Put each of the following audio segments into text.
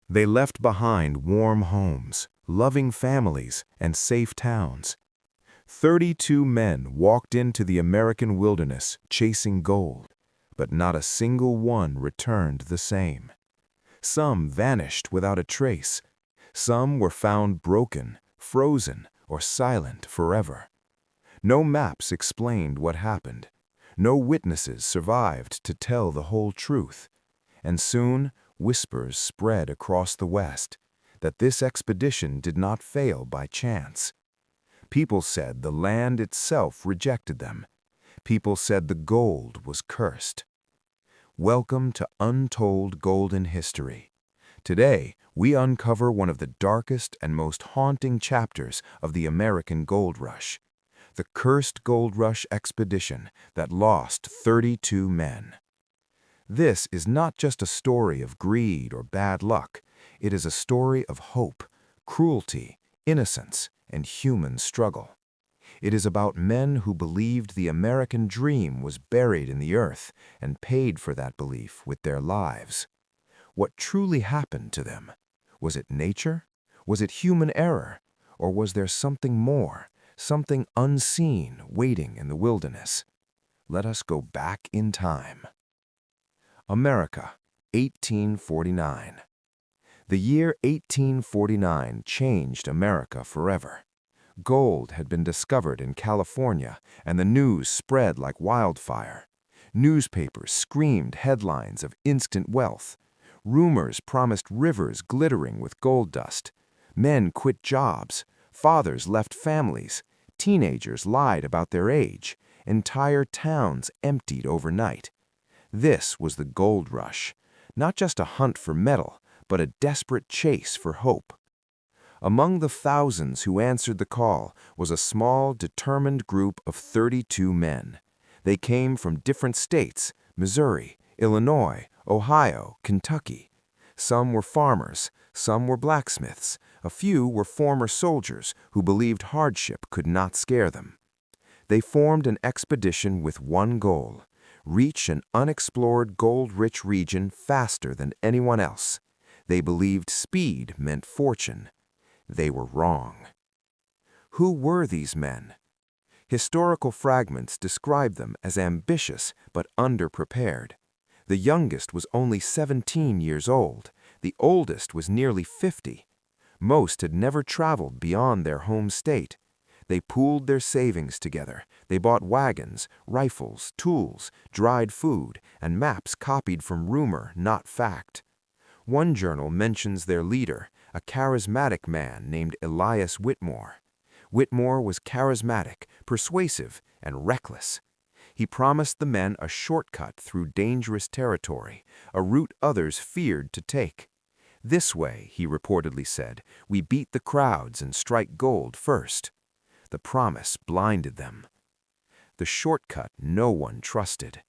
They left behind warm homes, loving families, and safe towns. 32 men walked into the American wilderness chasing gold, but not a single one returned the same. Some vanished without a trace. Some were found broken, frozen, or silent forever. No maps explained what happened. No witnesses survived to tell the whole truth. And soon, whispers spread across the West that this expedition did not fail by chance. People said the land itself rejected them. People said the gold was cursed. Welcome to Untold Golden History. Today, we uncover one of the darkest and most haunting chapters of the American Gold Rush, the cursed gold rush expedition that lost 32 men. This is not just a story of greed or bad luck. It is a story of hope, cruelty, innocence, and human struggle. It is about men who believed the American dream was buried in the earth and paid for that belief with their lives. What truly happened to them? Was it nature? Was it human error? Or was there something more, something unseen waiting in the wilderness? Let us go back in time. America, 1849. The year 1849 changed America forever. Gold had been discovered in California, and the news spread like wildfire. Newspapers screamed headlines of instant wealth. Rumors promised rivers glittering with gold dust. Men quit jobs. Fathers left families. Teenagers lied about their age. Entire towns emptied overnight. This was the gold rush, not just a hunt for metal, but a desperate chase for hope. Among the thousands who answered the call was a small, determined group of 32 men. They came from different states: Missouri, Illinois, Ohio, Kentucky. Some were farmers, some were blacksmiths, a few were former soldiers who believed hardship could not scare them. They formed an expedition with one goal: reach an unexplored gold-rich region faster than anyone else. They believed speed meant fortune. They were wrong. Who were these men? Historical fragments describe them as ambitious but underprepared. The youngest was only 17 years old. The oldest was nearly 50. Most had never traveled beyond their home state. They pooled their savings together. They bought wagons, rifles, tools, dried food, and maps copied from rumor, not fact. One journal mentions their leader, a charismatic man named Elias Whitmore. Whitmore was charismatic, persuasive, and reckless. He promised the men a shortcut through dangerous territory, a route others feared to take. This way, he reportedly said, we beat the crowds and strike gold first. The promise blinded them. The shortcut no one trusted.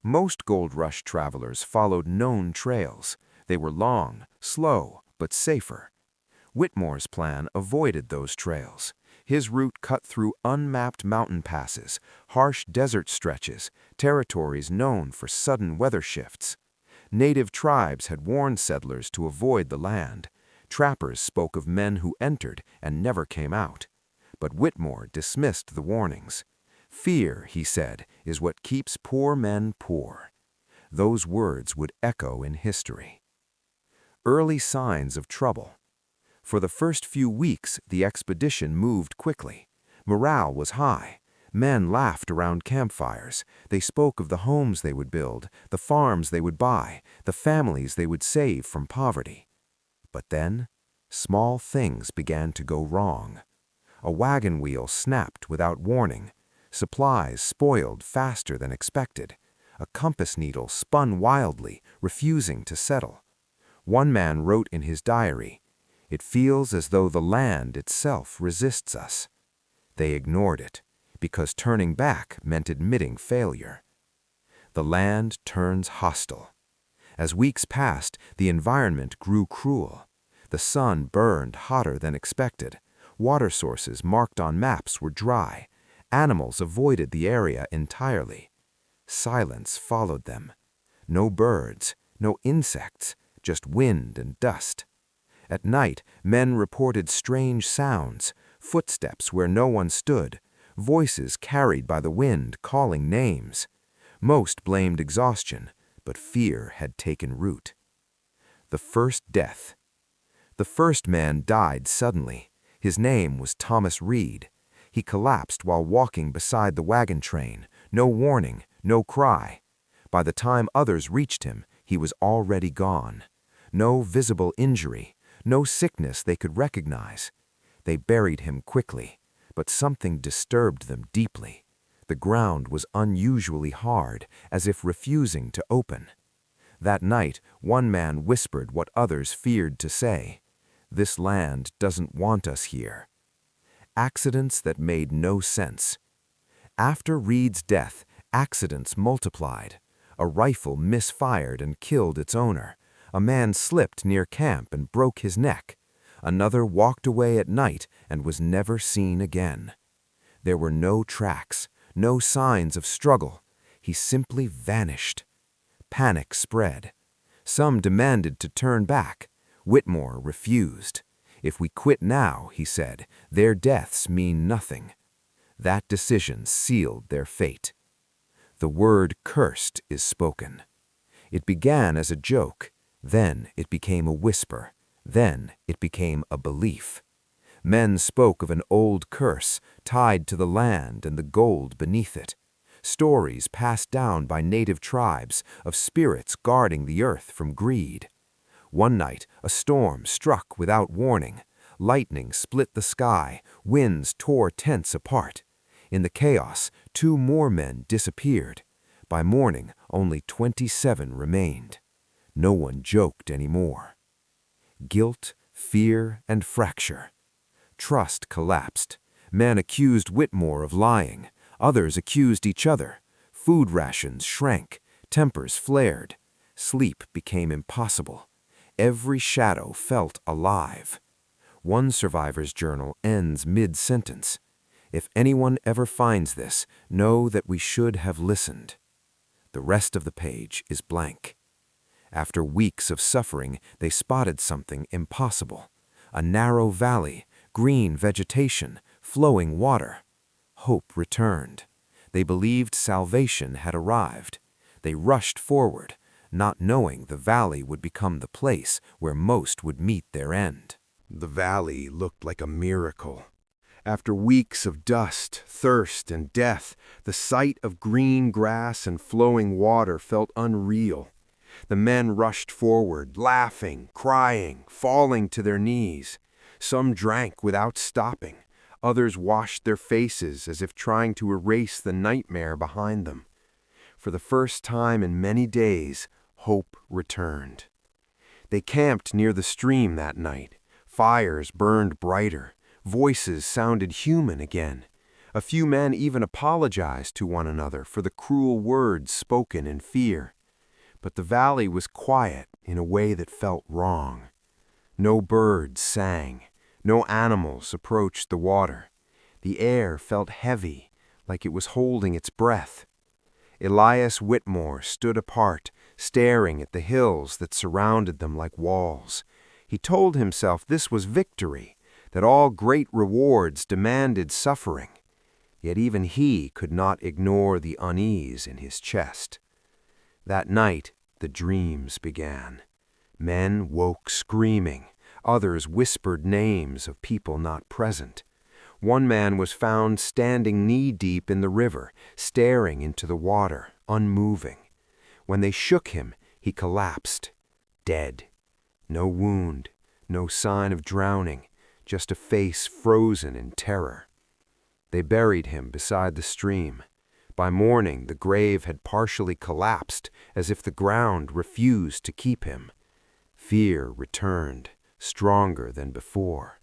Most gold rush travelers followed known trails. They were long, slow, but safer. Whitmore's plan avoided those trails. His route cut through unmapped mountain passes, harsh desert stretches, territories known for sudden weather shifts. Native tribes had warned settlers to avoid the land. Trappers spoke of men who entered and never came out. But Whitmore dismissed the warnings. Fear, he said, is what keeps poor men poor. Those words would echo in history. Early signs of trouble. For the first few weeks, the expedition moved quickly. Morale was high. Men laughed around campfires. They spoke of the homes they would build, the farms they would buy, the families they would save from poverty. But then, small things began to go wrong. A wagon wheel snapped without warning. Supplies spoiled faster than expected. A compass needle spun wildly, refusing to settle. One man wrote in his diary, "It feels as though the land itself resists us." They ignored it, because turning back meant admitting failure. The land turns hostile. As weeks passed, the environment grew cruel. The sun burned hotter than expected. Water sources marked on maps were dry. Animals avoided the area entirely. Silence followed them. No birds, no insects, just wind and dust. At night, men reported strange sounds, footsteps where no one stood, voices carried by the wind calling names. Most blamed exhaustion, but fear had taken root. The first death. The first man died suddenly. His name was Thomas Reed. He collapsed while walking beside the wagon train. No warning, no cry. By the time others reached him, he was already gone. No visible injury, no sickness they could recognize. They buried him quickly, but something disturbed them deeply. The ground was unusually hard, as if refusing to open. That night, one man whispered what others feared to say. "This land doesn't want us here." Accidents that made no sense. After Reed's death, accidents multiplied. A rifle misfired and killed its owner. A man slipped near camp and broke his neck. Another walked away at night and was never seen again. There were no tracks, no signs of struggle. He simply vanished. Panic spread. Some demanded to turn back. Whitmore refused. "If we quit now," he said, "their deaths mean nothing." That decision sealed their fate. The word cursed is spoken. It began as a joke, then it became a whisper, then it became a belief. Men spoke of an old curse tied to the land and the gold beneath it. Stories passed down by native tribes of spirits guarding the earth from greed. One night, a storm struck without warning. Lightning split the sky, winds tore tents apart. In the chaos, 2 more men disappeared. By morning, only 27 remained. No one joked anymore. Guilt, fear, and fracture. Trust collapsed. Men accused Whitmore of lying. Others accused each other. Food rations shrank. Tempers flared. Sleep became impossible. Every shadow felt alive. One survivor's journal ends mid-sentence. "If anyone ever finds this, know that we should have listened." The rest of the page is blank. After weeks of suffering, they spotted something impossible. A narrow valley, green vegetation, flowing water. Hope returned. They believed salvation had arrived. They rushed forward, not knowing the valley would become the place where most would meet their end. The valley looked like a miracle. After weeks of dust, thirst, and death, the sight of green grass and flowing water felt unreal. The men rushed forward, laughing, crying, falling to their knees. Some drank without stopping. Others washed their faces as if trying to erase the nightmare behind them. For the first time in many days, hope returned. They camped near the stream that night. Fires burned brighter. Voices sounded human again. A few men even apologized to one another for the cruel words spoken in fear. But the valley was quiet in a way that felt wrong. No birds sang. No animals approached the water. The air felt heavy, like it was holding its breath. Elias Whitmore stood apart, staring at the hills that surrounded them like walls. He told himself this was victory, that all great rewards demanded suffering. Yet even he could not ignore the unease in his chest. That night, the dreams began. Men woke screaming. Others whispered names of people not present. One man was found standing knee-deep in the river, staring into the water, unmoving. When they shook him, he collapsed, dead. No wound, no sign of drowning, just a face frozen in terror. They buried him beside the stream. By morning, the grave had partially collapsed, as if the ground refused to keep him. Fear returned, stronger than before.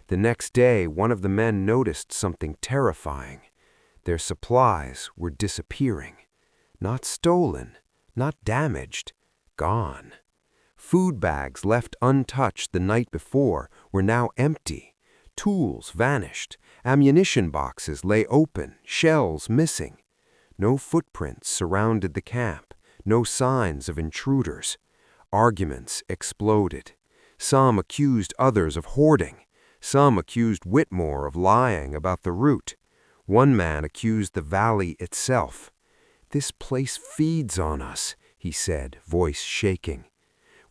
The next day, one of the men noticed something terrifying. Their supplies were disappearing. Not stolen, not damaged, gone. Food bags left untouched the night before were now empty. Tools vanished. Ammunition boxes lay open, shells missing. No footprints surrounded the camp, no signs of intruders. Arguments exploded. Some accused others of hoarding. Some accused Whitmore of lying about the route. One man accused the valley itself. "This place feeds on us," he said, voice shaking.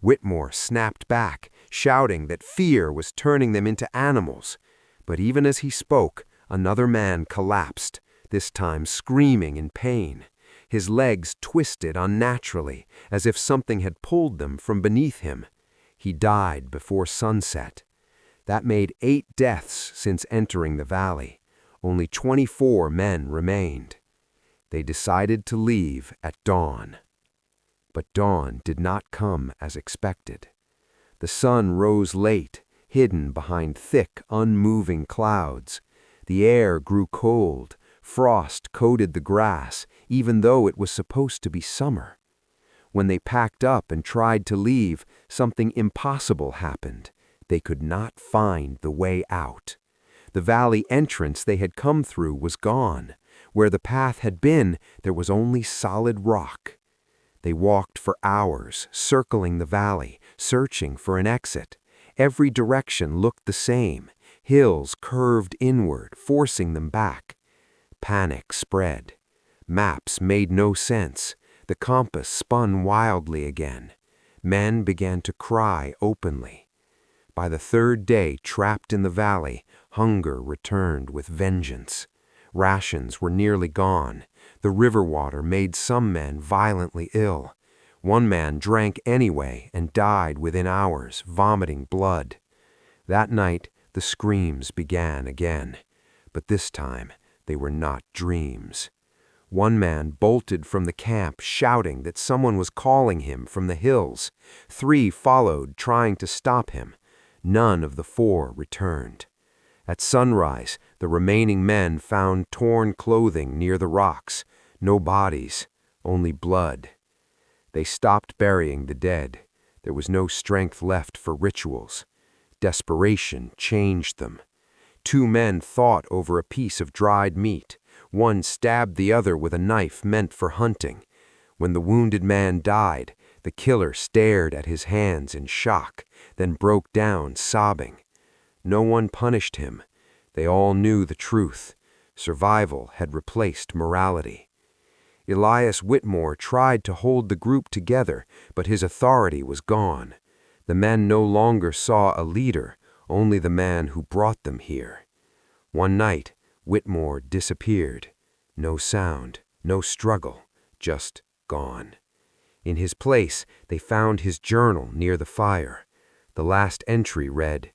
Whitmore snapped back, shouting that fear was turning them into animals. But even as he spoke, another man collapsed, this time screaming in pain. His legs twisted unnaturally, as if something had pulled them from beneath him. He died before sunset. That made 8 deaths since entering the valley. Only 24 men remained. They decided to leave at dawn. But dawn did not come as expected. The sun rose late, hidden behind thick, unmoving clouds. The air grew cold. Frost coated the grass, even though it was supposed to be summer. When they packed up and tried to leave, something impossible happened. They could not find the way out. The valley entrance they had come through was gone. Where the path had been, there was only solid rock. They walked for hours, circling the valley, searching for an exit. Every direction looked the same. Hills curved inward, forcing them back. Panic spread. Maps made no sense. The compass spun wildly again. Men began to cry openly. By the 3rd day trapped in the valley, hunger returned with vengeance. Rations were nearly gone. The river water made some men violently ill. One man drank anyway and died within hours, vomiting blood. That night, the screams began again. But this time, they were not dreams. One man bolted from the camp, shouting that someone was calling him from the hills. 3 followed, trying to stop him. None of the 4 returned. At sunrise, the remaining men found torn clothing near the rocks. No bodies, only blood. They stopped burying the dead. There was no strength left for rituals. Desperation changed them. 2 men fought over a piece of dried meat. One stabbed the other with a knife meant for hunting. When the wounded man died, the killer stared at his hands in shock, then broke down sobbing. No one punished him. They all knew the truth. Survival had replaced morality. Elias Whitmore tried to hold the group together, but his authority was gone. The men no longer saw a leader, only the man who brought them here. One night, Whitmore disappeared. No sound, no struggle, just gone. In his place, they found his journal near the fire. The last entry read,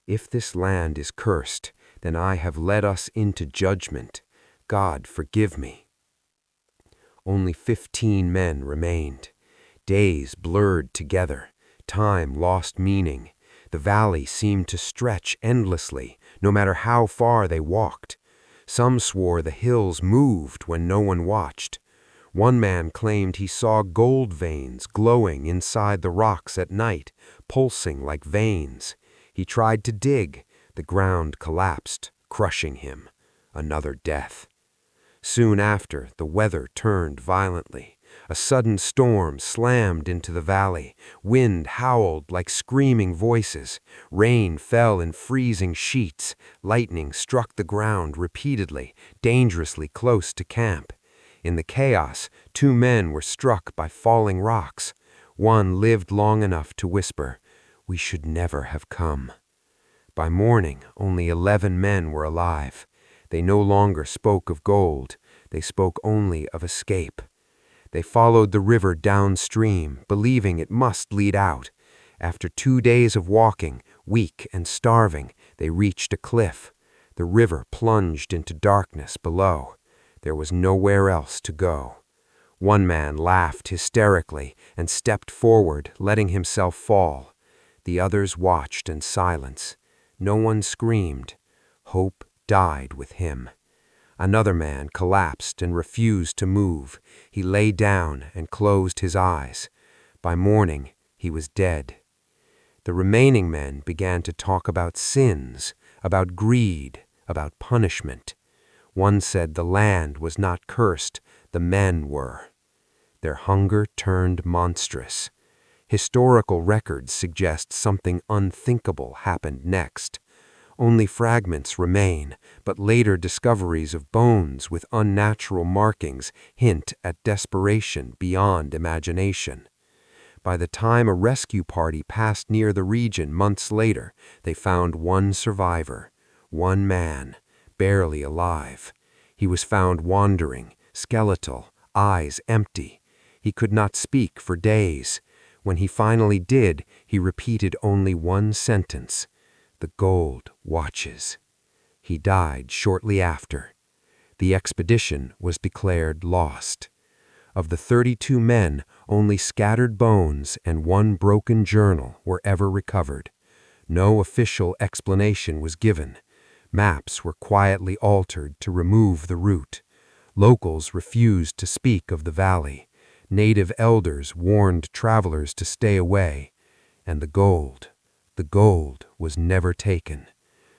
"If this land is cursed, then I have led us into judgment. God forgive me." Only 15 men remained. Days blurred together. Time lost meaning. The valley seemed to stretch endlessly, no matter how far they walked. Some swore the hills moved when no one watched. One man claimed he saw gold veins glowing inside the rocks at night, pulsing like veins. He tried to dig. The ground collapsed, crushing him. Another death. Soon after, the weather turned violently. A sudden storm slammed into the valley. Wind howled like screaming voices. Rain fell in freezing sheets. Lightning struck the ground repeatedly, dangerously close to camp. In the chaos, 2 men were struck by falling rocks. One lived long enough to whisper, "We should never have come." By morning, only 11 men were alive. They no longer spoke of gold. They spoke only of escape. They followed the river downstream, believing it must lead out. After 2 days of walking, weak and starving, they reached a cliff. The river plunged into darkness below. There was nowhere else to go. One man laughed hysterically and stepped forward, letting himself fall. The others watched in silence. No one screamed. Hope died with him. Another man collapsed and refused to move. He lay down and closed his eyes. By morning, he was dead. The remaining men began to talk about sins, about greed, about punishment. One said the land was not cursed, the men were. Their hunger turned monstrous. Historical records suggest something unthinkable happened next. Only fragments remain, but later discoveries of bones with unnatural markings hint at desperation beyond imagination. By the time a rescue party passed near the region months later, they found one survivor, one man, barely alive. He was found wandering, skeletal, eyes empty. He could not speak for days. When he finally did, he repeated only one sentence: "The gold watches." He died shortly after. The expedition was declared lost. Of the 32 men, only scattered bones and one broken journal were ever recovered. No official explanation was given. Maps were quietly altered to remove the route. Locals refused to speak of the valley. Native elders warned travelers to stay away. And the gold was never taken.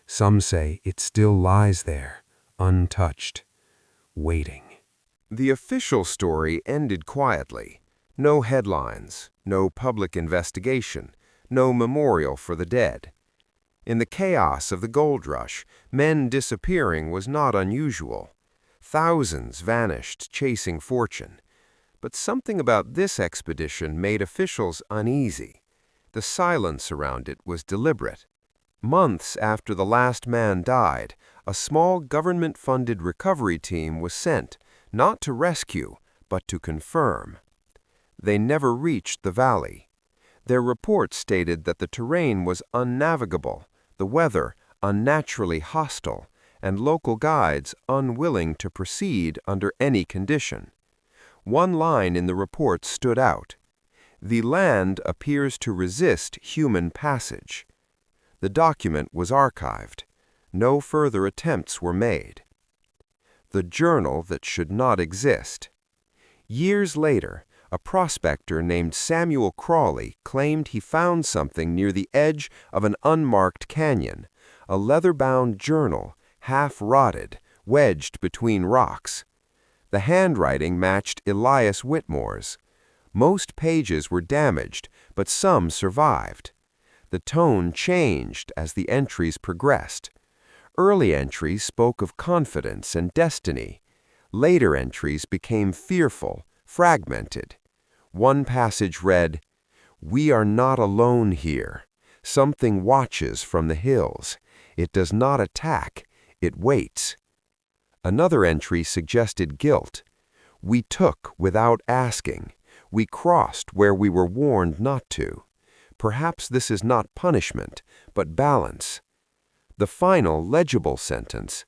Some say it still lies there, untouched, waiting. The official story ended quietly. No headlines, no public investigation, no memorial for the dead. In the chaos of the gold rush, men disappearing was not unusual. Thousands vanished chasing fortune. But something about this expedition made officials uneasy. The silence around it was deliberate. Months after the last man died, a small government-funded recovery team was sent, not to rescue, but to confirm. They never reached the valley. Their report stated that the terrain was unnavigable, the weather unnaturally hostile, and local guides unwilling to proceed under any condition. One line in the report stood out: "The land appears to resist human passage." The document was archived. No further attempts were made. The journal that should not exist. Years later, a prospector named Samuel Crawley claimed he found something near the edge of an unmarked canyon, a leather-bound journal, half-rotted, wedged between rocks. The handwriting matched Elias Whitmore's. Most pages were damaged, but some survived. The tone changed as the entries progressed. Early entries spoke of confidence and destiny. Later entries became fearful, fragmented. One passage read, "We are not alone here. Something watches from the hills. It does not attack, it waits." Another entry suggested guilt. "We took without asking. We crossed where we were warned not to. Perhaps this is not punishment, but balance." The final legible sentence,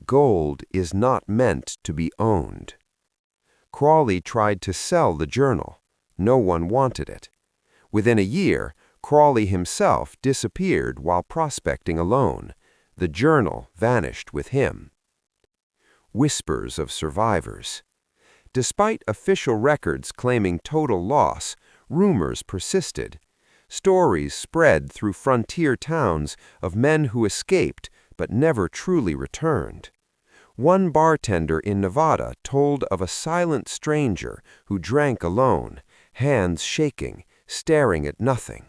"Gold is not meant to be owned." Crawley tried to sell the journal. No one wanted it. Within a year, Crawley himself disappeared while prospecting alone. The journal vanished with him. Whispers of survivors. Despite official records claiming total loss, rumors persisted. Stories spread through frontier towns of men who escaped but never truly returned. One bartender in Nevada told of a silent stranger who drank alone, hands shaking, staring at nothing.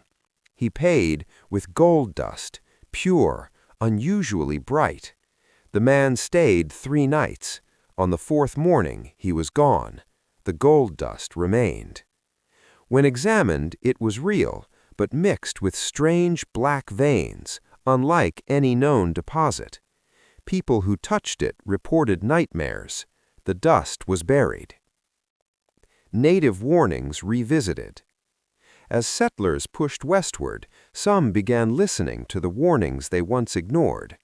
He paid with gold dust, pure, unusually bright. The man stayed 3 nights. On the 4th morning, he was gone. The gold dust remained. When examined, it was real, but mixed with strange black veins, unlike any known deposit. People who touched it reported nightmares. The dust was buried. Native warnings revisited. As settlers pushed westward, some began listening to the warnings they once ignored.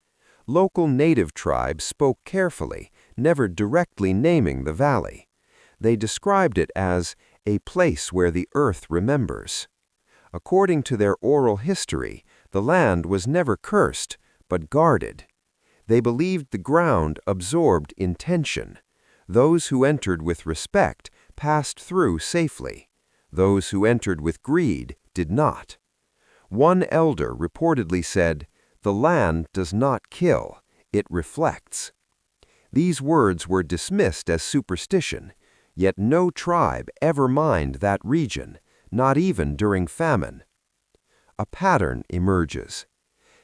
Local native tribes spoke carefully, never directly naming the valley. They described it as a place where the earth remembers. According to their oral history, the land was never cursed, but guarded. They believed the ground absorbed intention. Those who entered with respect passed through safely. Those who entered with greed did not. One elder reportedly said, "The land does not kill, it reflects." These words were dismissed as superstition, yet no tribe ever mined that region, not even during famine. A pattern emerges.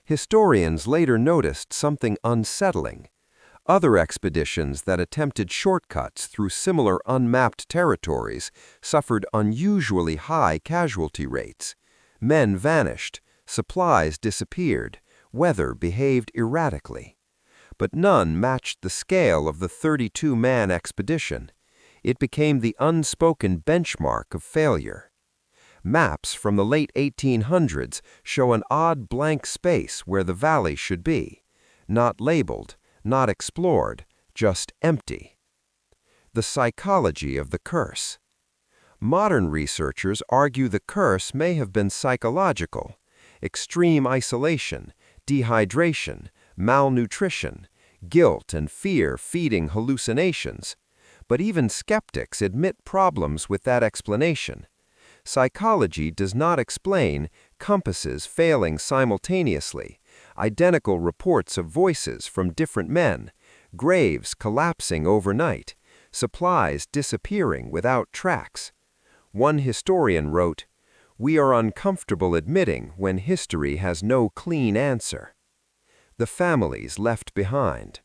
Historians later noticed something unsettling. Other expeditions that attempted shortcuts through similar unmapped territories suffered unusually high casualty rates. Men vanished, supplies disappeared, weather behaved erratically. But none matched the scale of the 32-man expedition. It became the unspoken benchmark of failure. Maps from the late 1800s show an odd blank space where the valley should be, not labeled, not explored, just empty. The psychology of the curse. Modern researchers argue the curse may have been psychological. Extreme isolation, dehydration, malnutrition, guilt and fear feeding hallucinations. But even skeptics admit problems with that explanation. Psychology does not explain compasses failing simultaneously, identical reports of voices from different men, graves collapsing overnight, supplies disappearing without tracks. One historian wrote, "We are uncomfortable admitting when history has no clean answer." The families left behind.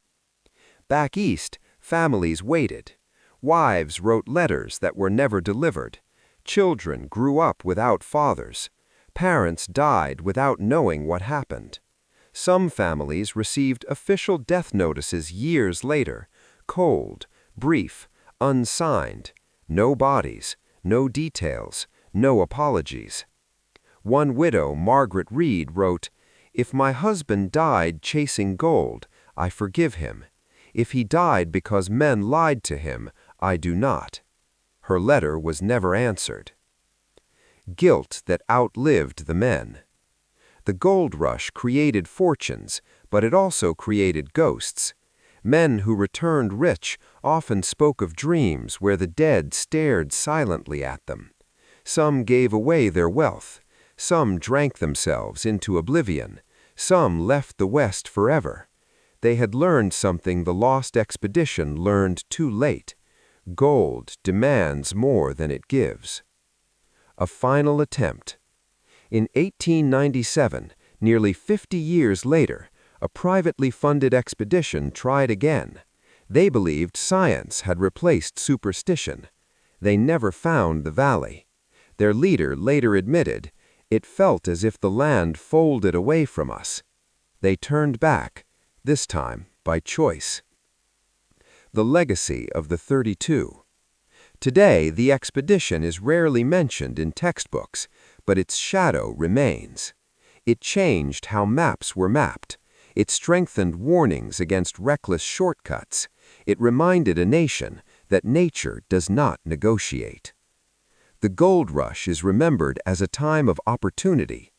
Back east, families waited. Wives wrote letters that were never delivered. Children grew up without fathers. Parents died without knowing what happened. Some families received official death notices years later, cold, brief, unsigned, no bodies, no details, no apologies. One widow, Margaret Reed, wrote, "If my husband died chasing gold, I forgive him. If he died because men lied to him, I do not." Her letter was never answered. Guilt that outlived the men. The gold rush created fortunes, but it also created ghosts. Men who returned rich often spoke of dreams where the dead stared silently at them. Some gave away their wealth. Some drank themselves into oblivion. Some left the West forever. They had learned something the lost expedition learned too late. Gold demands more than it gives. A final attempt. In 1897, nearly 50 years later, a privately funded expedition tried again. They believed science had replaced superstition. They never found the valley. Their leader later admitted, "It felt as if the land folded away from us." They turned back, this time by choice. The legacy of the 32. Today, the expedition is rarely mentioned in textbooks, but its shadow remains. It changed how maps were mapped. It strengthened warnings against reckless shortcuts. It reminded a nation that nature does not negotiate. The gold rush is remembered as a time of opportunity,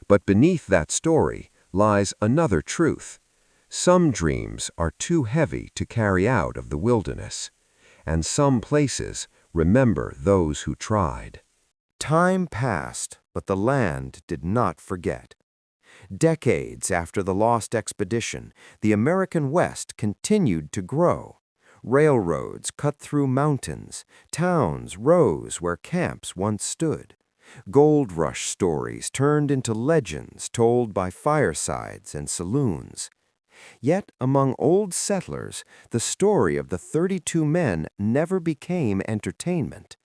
but beneath that story lies another truth. Some dreams are too heavy to carry out of the wilderness, and some places remember those who tried. Time passed, but the land did not forget. Decades after the lost expedition, the American West continued to grow. Railroads cut through mountains, towns rose where camps once stood. Gold rush stories turned into legends told by firesides and saloons. Yet among old settlers, the story of the 32 men never became entertainment.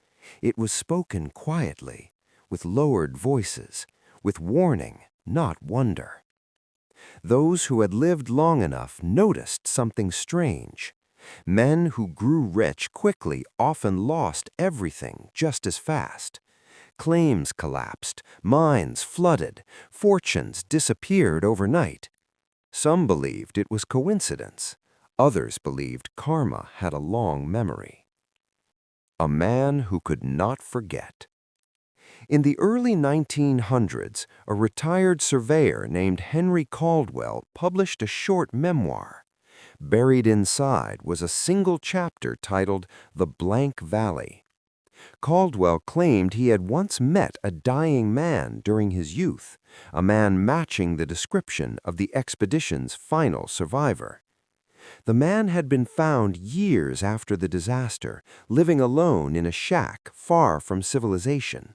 It was spoken quietly, with lowered voices, with warning, not wonder. Those who had lived long enough noticed something strange. Men who grew rich quickly often lost everything just as fast. Claims collapsed, mines flooded, fortunes disappeared overnight. Some believed it was coincidence. Others believed karma had a long memory. A man who could not forget. In the early 1900s, a retired surveyor named Henry Caldwell published a short memoir. Buried inside was a single chapter titled The Blank Valley. Caldwell claimed he had once met a dying man during his youth, a man matching the description of the expedition's final survivor. The man had been found years after the disaster, living alone in a shack far from civilization.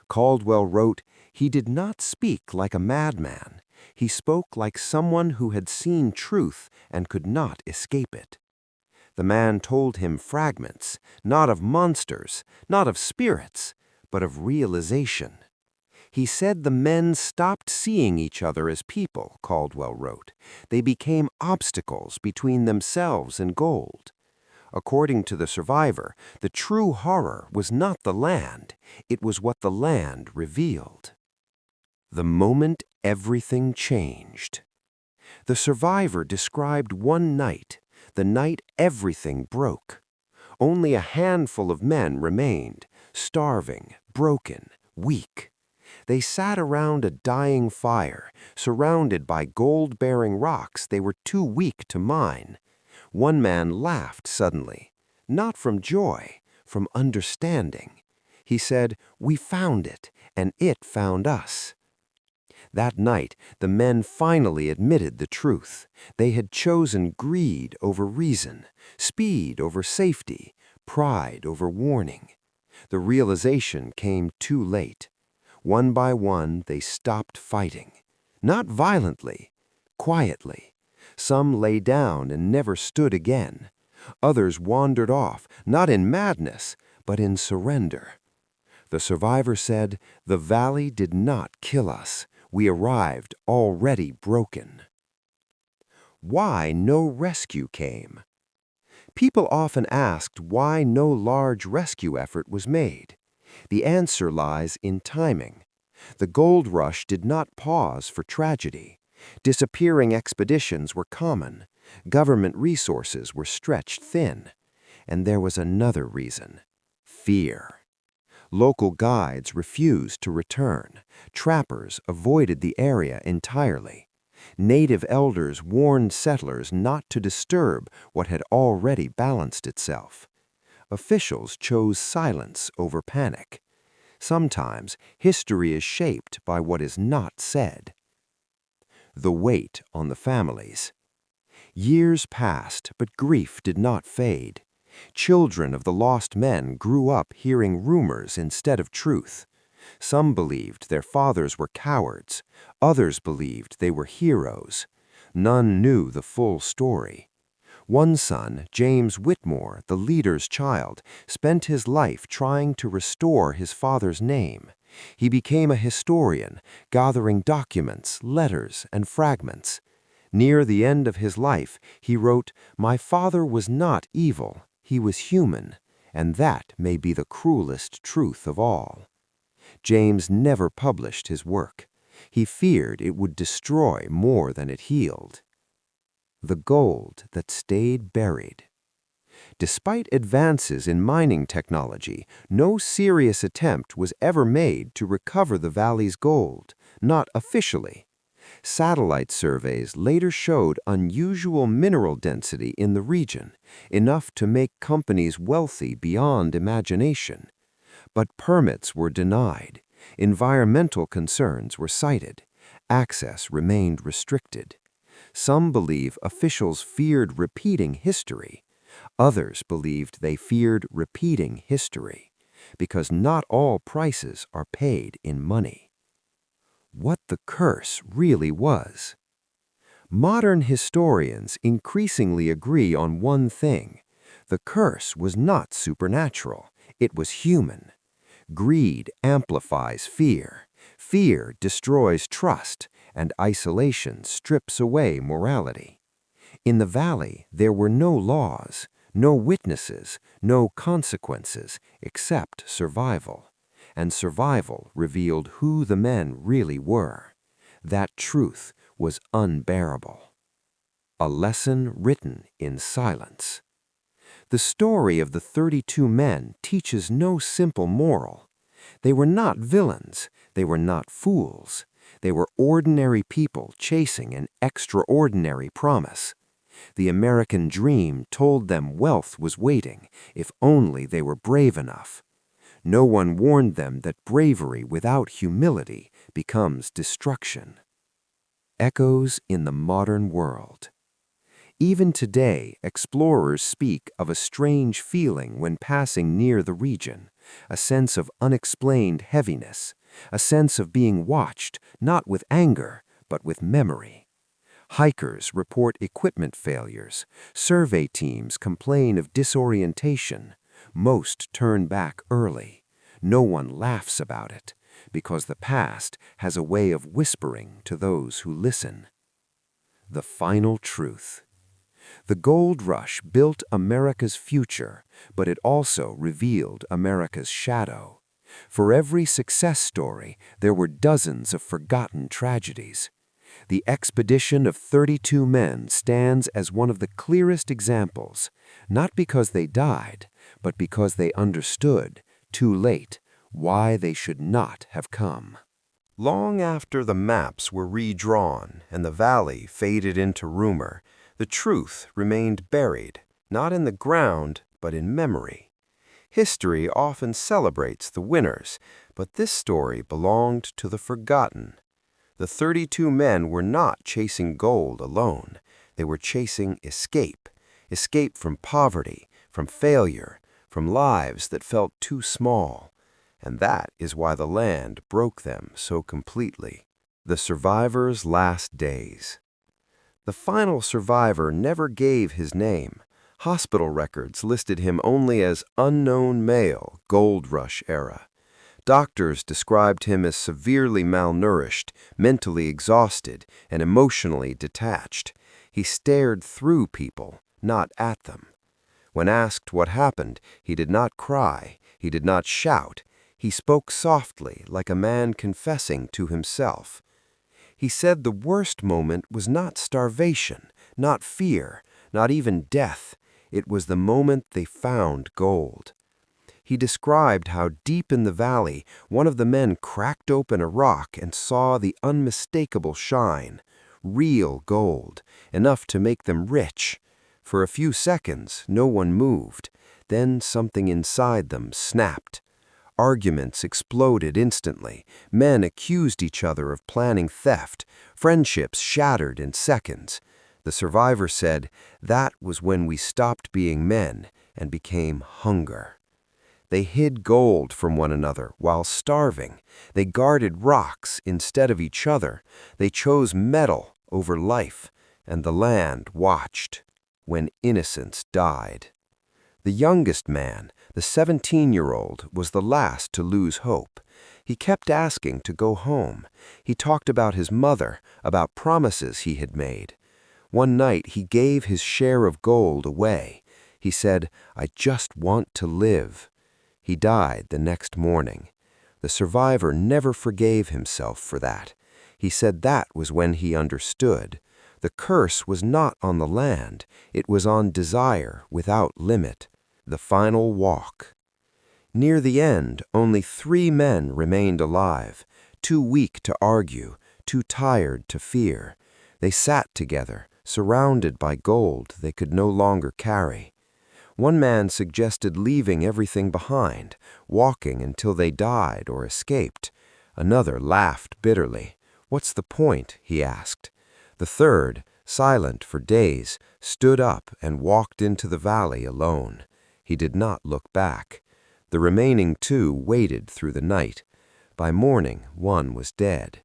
Caldwell wrote, "He did not speak like a madman. He spoke like someone who had seen truth and could not escape it." The man told him fragments, not of monsters, not of spirits, but of realization. He said the men stopped seeing each other as people, Caldwell wrote. They became obstacles between themselves and gold. According to the survivor, the true horror was not the land, it was what the land revealed. The moment everything changed. The survivor described one night, the night everything broke. Only a handful of men remained, starving, broken, weak. They sat around a dying fire, surrounded by gold-bearing rocks they were too weak to mine. One man laughed suddenly, not from joy, from understanding. He said, "We found it, and it found us." That night, the men finally admitted the truth. They had chosen greed over reason, speed over safety, pride over warning. The realization came too late. One by one, they stopped fighting. Not violently, quietly. Some lay down and never stood again. Others wandered off, not in madness, but in surrender. The survivor said, "The valley did not kill us. We arrived already broken." Why no rescue came? People often asked why no large rescue effort was made. The answer lies in timing. The gold rush did not pause for tragedy. Disappearing expeditions were common. Government resources were stretched thin. And there was another reason: fear. Local guides refused to return. Trappers avoided the area entirely. Native elders warned settlers not to disturb what had already balanced itself. Officials chose silence over panic. Sometimes history is shaped by what is not said. The weight on the families. Years passed, but grief did not fade. Children of the lost men grew up hearing rumors instead of truth. Some believed their fathers were cowards. Others believed they were heroes. None knew the full story. One son, James Whitmore, the leader's child, spent his life trying to restore his father's name. He became a historian, gathering documents, letters, and fragments. Near the end of his life, he wrote, "My father was not evil, he was human, and that may be the cruelest truth of all." James never published his work. He feared it would destroy more than it healed. The gold that stayed buried. Despite advances in mining technology, no serious attempt was ever made to recover the valley's gold, not officially. Satellite surveys later showed unusual mineral density in the region, enough to make companies wealthy beyond imagination. But permits were denied. Environmental concerns were cited. Access remained restricted. Some believe officials feared repeating history. Others believed they feared repeating history, because not all prices are paid in money. What the curse really was. Modern historians increasingly agree on one thing: the curse was not supernatural, it was human. Greed amplifies fear. Fear destroys trust, and isolation strips away morality. In the valley, there were no laws, no witnesses, no consequences, except survival. And survival revealed who the men really were. That truth was unbearable. A lesson written in silence. The story of the 32 men teaches no simple moral. They were not villains. They were not fools. They were ordinary people chasing an extraordinary promise. The American dream told them wealth was waiting, if only they were brave enough. No one warned them that bravery without humility becomes destruction. Echoes in the modern world. Even today, explorers speak of a strange feeling when passing near the region, a sense of unexplained heaviness, a sense of being watched, not with anger, but with memory. Hikers report equipment failures. Survey teams complain of disorientation. Most turn back early. No one laughs about it, because the past has a way of whispering to those who listen. The final truth. The gold rush built America's future, but it also revealed America's shadow. For every success story, there were dozens of forgotten tragedies. The expedition of 32 men stands as one of the clearest examples, not because they died, but because they understood, too late, why they should not have come. Long after the maps were redrawn and the valley faded into rumor, the truth remained buried, not in the ground, but in memory. History often celebrates the winners, but this story belonged to the forgotten. The 32 men were not chasing gold alone. They were chasing escape. Escape from poverty, from failure, from lives that felt too small. And that is why the land broke them so completely. The survivor's last days. The final survivor never gave his name. Hospital records listed him only as unknown male, gold rush era. Doctors described him as severely malnourished, mentally exhausted, and emotionally detached. He stared through people, not at them. When asked what happened, he did not cry, he did not shout. He spoke softly, like a man confessing to himself. He said the worst moment was not starvation, not fear, not even death. It was the moment they found gold. He described how deep in the valley, one of the men cracked open a rock and saw the unmistakable shine. Real gold, enough to make them rich. For a few seconds, no one moved. Then something inside them snapped. Arguments exploded instantly. Men accused each other of planning theft. Friendships shattered in seconds. The survivor said, "That was when we stopped being men and became hunger." They hid gold from one another while starving. They guarded rocks instead of each other. They chose metal over life, and the land watched when innocence died. The youngest man, the 17-year-old, was the last to lose hope. He kept asking to go home. He talked about his mother, about promises he had made. One night he gave his share of gold away. He said, "I just want to live." He died the next morning. The survivor never forgave himself for that. He said that was when he understood. The curse was not on the land. It was on desire without limit. The final walk. Near the end, only 3 men remained alive, too weak to argue, too tired to fear. They sat together, surrounded by gold they could no longer carry. One man suggested leaving everything behind, walking until they died or escaped. Another laughed bitterly. "What's the point?" he asked. The third, silent for days, stood up and walked into the valley alone. He did not look back. The remaining 2 waited through the night. By morning, one was dead.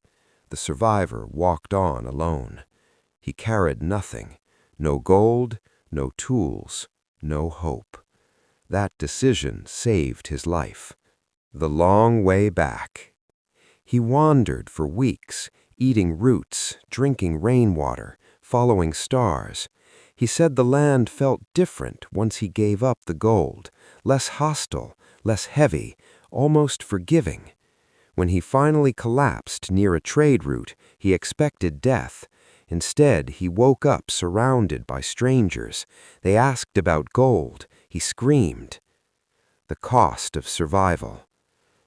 The survivor walked on alone. He carried nothing, no gold, no tools, no hope. That decision saved his life. The long way back. He wandered for weeks, eating roots, drinking rainwater, following stars. He said the land felt different once he gave up the gold, less hostile, less heavy, almost forgiving. When he finally collapsed near a trade route, he expected death. Instead, he woke up surrounded by strangers. They asked about gold. He screamed. The cost of survival.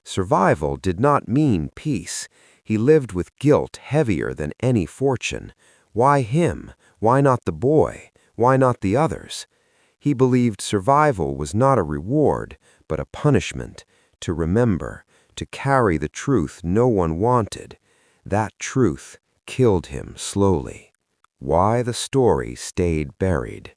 Survival did not mean peace. He lived with guilt heavier than any fortune. Why him? Why not the boy? Why not the others? He believed survival was not a reward, but a punishment, to remember, to carry the truth no one wanted. That truth killed him slowly. Why the story stayed buried.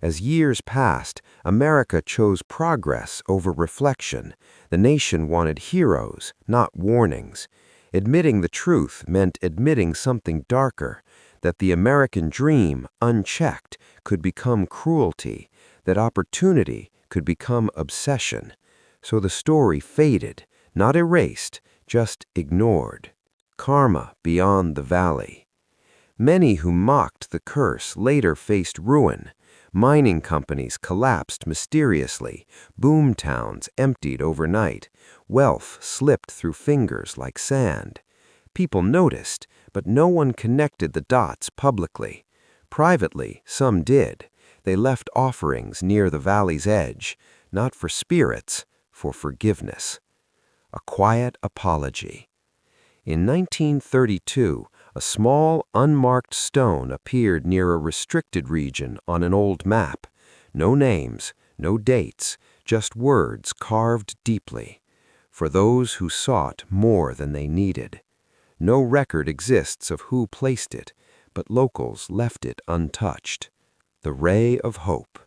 As years passed, America chose progress over reflection. The nation wanted heroes, not warnings. Admitting the truth meant admitting something darker, that the American dream, unchecked, could become cruelty, that opportunity could become obsession. So the story faded, not erased, just ignored. Karma beyond the valley. Many who mocked the curse later faced ruin. Mining companies collapsed mysteriously, boom towns emptied overnight, wealth slipped through fingers like sand. People noticed, but no one connected the dots publicly. Privately, some did. They left offerings near the valley's edge, not for spirits, for forgiveness. A quiet apology. In 1932, a small, unmarked stone appeared near a restricted region on an old map. No names, no dates, just words carved deeply. For those who sought more than they needed. No record exists of who placed it, but locals left it untouched. The ray of hope.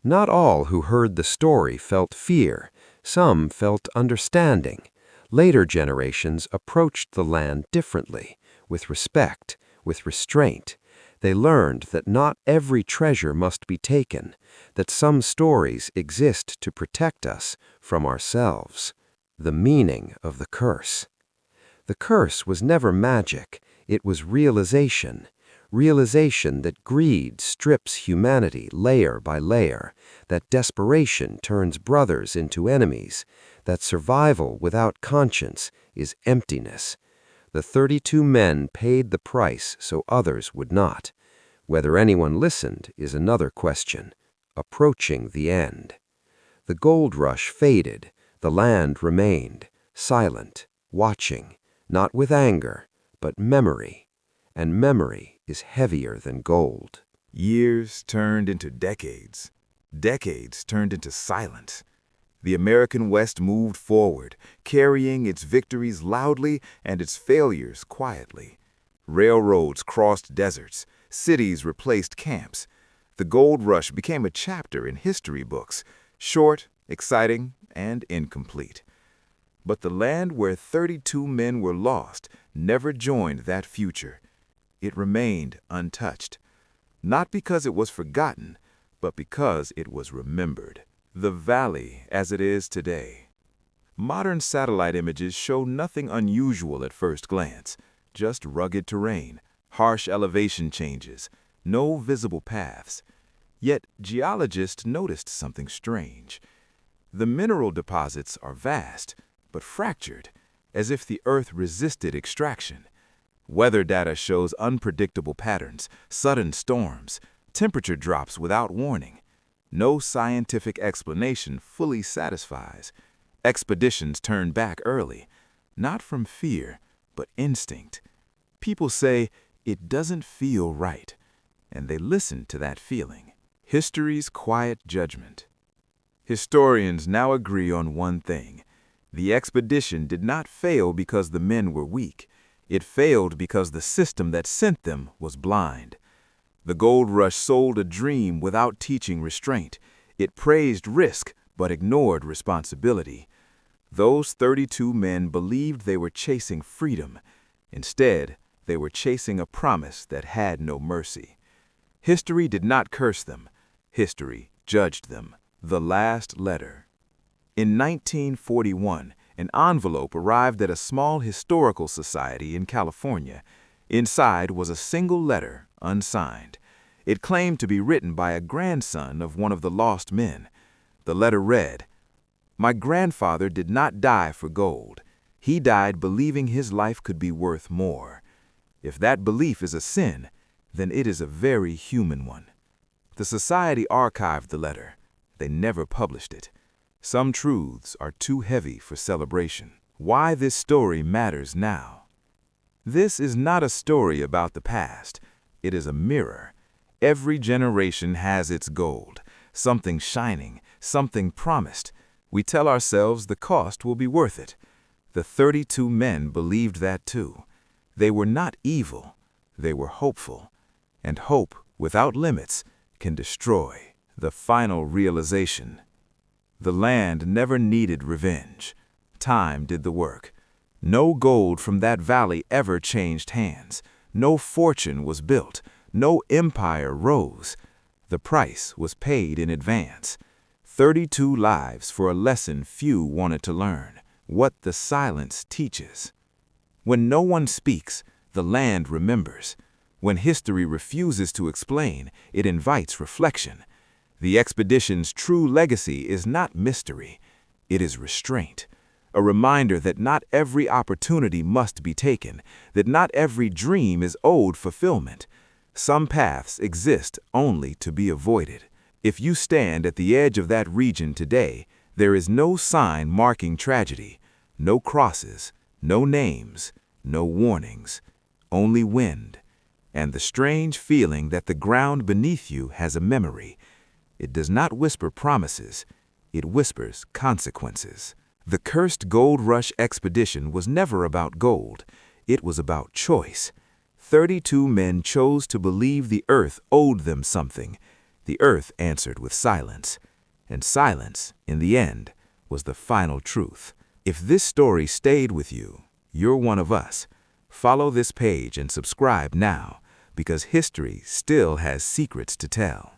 Not all who heard the story felt fear. Some felt understanding. Later generations approached the land differently, with respect, with restraint. They learned that not every treasure must be taken, that some stories exist to protect us from ourselves. The meaning of the curse. The curse was never magic, it was realization. Realization that greed strips humanity layer by layer, that desperation turns brothers into enemies, that survival without conscience is emptiness. The 32 men paid the price so others would not. Whether anyone listened is another question. Approaching the end. The gold rush faded, the land remained, silent, watching, not with anger, but memory. And memory is heavier than gold. Years turned into decades. Decades turned into silence. The American West moved forward, carrying its victories loudly and its failures quietly. Railroads crossed deserts. Cities replaced camps. The gold rush became a chapter in history books, short, exciting, and incomplete. But the land where 32 men were lost never joined that future. It remained untouched, not because it was forgotten, but because it was remembered. The valley as it is today. Modern satellite images show nothing unusual at first glance, just rugged terrain, harsh elevation changes, no visible paths. Yet geologists noticed something strange. The mineral deposits are vast, but fractured, as if the earth resisted extraction. Weather data shows unpredictable patterns, sudden storms, temperature drops without warning. No scientific explanation fully satisfies. Expeditions turn back early, not from fear, but instinct. People say, it doesn't feel right, and they listen to that feeling. History's quiet judgment. Historians now agree on one thing. The expedition did not fail because the men were weak. It failed because the system that sent them was blind. The gold rush sold a dream without teaching restraint. It praised risk, but ignored responsibility. Those 32 men believed they were chasing freedom. Instead, they were chasing a promise that had no mercy. History did not curse them. History judged them. The last letter. In 1941, an envelope arrived at a small historical society in California. Inside was a single letter, unsigned. It claimed to be written by a grandson of one of the lost men. The letter read, "My grandfather did not die for gold. He died believing his life could be worth more. If that belief is a sin, then it is a very human one." The society archived the letter. They never published it. Some truths are too heavy for celebration. Why this story matters now. This is not a story about the past. It is a mirror. Every generation has its gold, something shining, something promised. We tell ourselves the cost will be worth it. The 32 men believed that too. They were not evil. They were hopeful. And hope, without limits, can destroy. The final realization. The land never needed revenge. Time did the work. No gold from that valley ever changed hands. No fortune was built. No empire rose. The price was paid in advance. 32 lives for a lesson few wanted to learn. What the silence teaches. When no one speaks, the land remembers. When history refuses to explain, it invites reflection. The expedition's true legacy is not mystery. It is restraint. A reminder that not every opportunity must be taken, that not every dream is owed fulfillment. Some paths exist only to be avoided. If you stand at the edge of that region today, there is no sign marking tragedy, no crosses, no names, no warnings, only wind, and the strange feeling that the ground beneath you has a memory. It does not whisper promises, it whispers consequences. The cursed gold rush expedition was never about gold, it was about choice. 32 men chose to believe the earth owed them something. The earth answered with silence, and silence, in the end, was the final truth. If this story stayed with you, you're one of us. Follow this page and subscribe now, because history still has secrets to tell.